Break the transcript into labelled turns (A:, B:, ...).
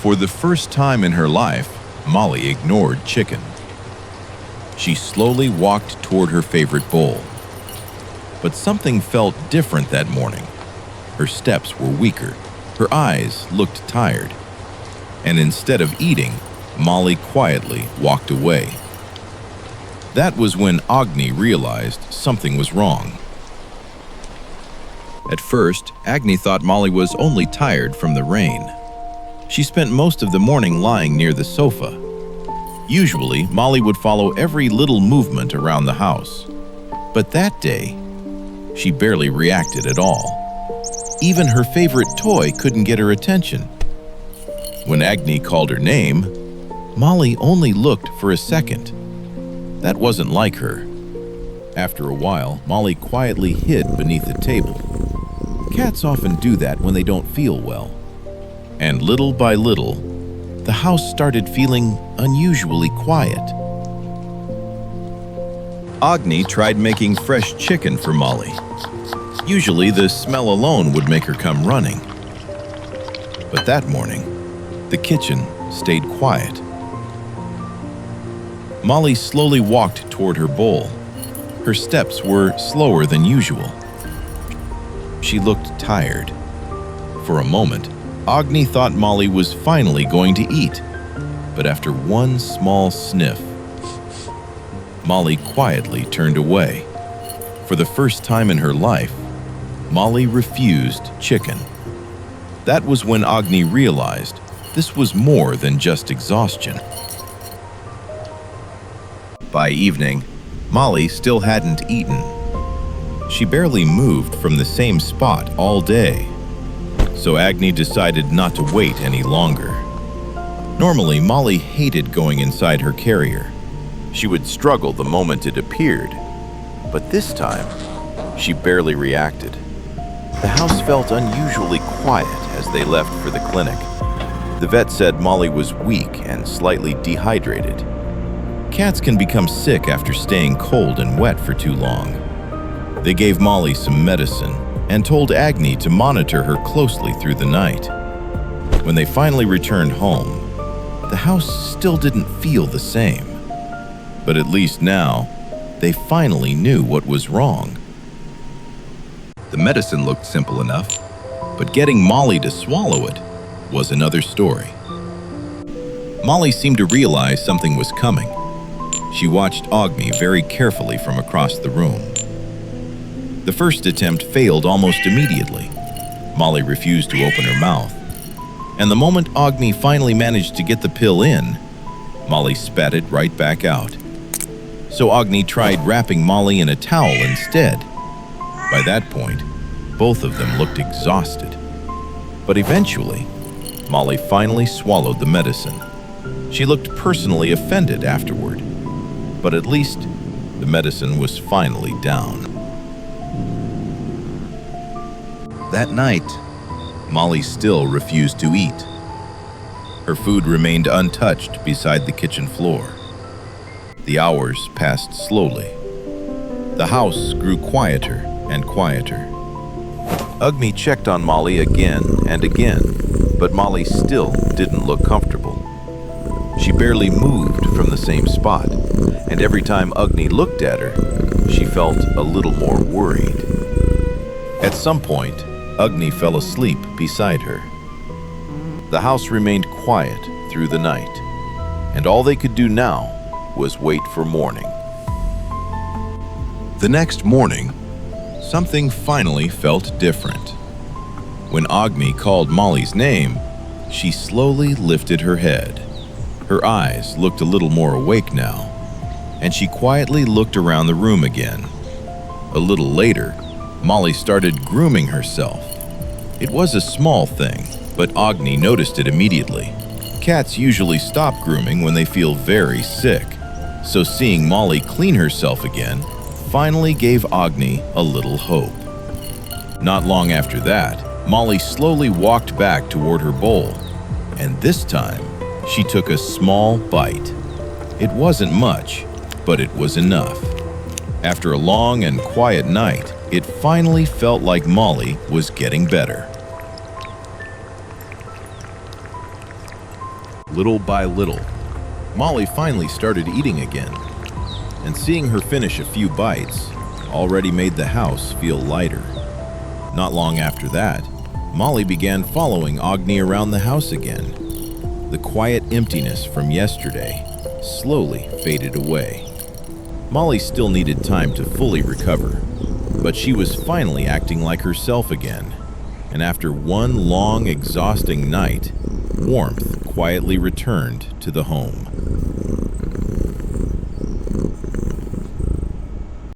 A: For the first time in her life, Molly ignored chicken. She slowly walked toward her favorite bowl. But something felt different that morning. Her steps were weaker, her eyes looked tired, and instead of eating, Molly quietly walked away. That was when Agni realized something was wrong. At first, Agni thought Molly was only tired from the rain. She spent most of the morning lying near the sofa. Usually, Molly would follow every little movement around the house. But that day, she barely reacted at all. Even her favorite toy couldn't get her attention. When Agni called her name, Molly only looked for a second. That wasn't like her. After a while, Molly quietly hid beneath the table. Cats often do that when they don't feel well. And little by little, the house started feeling unusually quiet. Agni tried making fresh chicken for Molly. Usually, the smell alone would make her come running. But that morning, the kitchen stayed quiet. Molly slowly walked toward her bowl. Her steps were slower than usual. She looked tired. For a moment, Agni thought Molly was finally going to eat. But after one small sniff, Molly quietly turned away. For the first time in her life, Molly refused chicken. That was when Agni realized this was more than just exhaustion. By evening, Molly still hadn't eaten. She barely moved from the same spot all day. So Agni decided not to wait any longer. Normally, Molly hated going inside her carrier. She would struggle the moment it appeared. But this time, she barely reacted. The house felt unusually quiet as they left for the clinic. The vet said Molly was weak and slightly dehydrated. Cats can become sick after staying cold and wet for too long. They gave Molly some medicine and told Agni to monitor her closely through the night. When they finally returned home, the house still didn't feel the same. But at least now, they finally knew what was wrong. The medicine looked simple enough, but getting Molly to swallow it was another story. Molly seemed to realize something was coming. She watched Agni very carefully from across the room. The first attempt failed almost immediately. Molly refused to open her mouth. And the moment Agni finally managed to get the pill in, Molly spat it right back out. So Agni tried wrapping Molly in a towel instead. By that point, both of them looked exhausted. But eventually, Molly finally swallowed the medicine. She looked personally offended afterward. But at least, the medicine was finally down. That night, Molly still refused to eat. Her food remained untouched beside the kitchen floor. The hours passed slowly. The house grew quieter and quieter. Agni checked on Molly again and again, but Molly still didn't look comfortable. She barely moved from the same spot, and every time Agni looked at her, she felt a little more worried. At some point, Agni fell asleep beside her. The house remained quiet through the night, and all they could do now was wait for morning. The next morning, something finally felt different. When Agni called Molly's name, she slowly lifted her head. Her eyes looked a little more awake now, and she quietly looked around the room again. A little later, Molly started grooming herself. It was a small thing, but Agni noticed it immediately. Cats usually stop grooming when they feel very sick, so seeing Molly clean herself again finally gave Agni a little hope. Not long after that, Molly slowly walked back toward her bowl, and this time, she took a small bite. It wasn't much, but it was enough. After a long and quiet night, it finally felt like Molly was getting better. Little by little, Molly finally started eating again, and seeing her finish a few bites already made the house feel lighter. Not long after that, Molly began following Agni around the house again. The quiet emptiness from yesterday slowly faded away. Molly still needed time to fully recover, but she was finally acting like herself again. And after one long, exhausting night, warmth quietly returned to the home.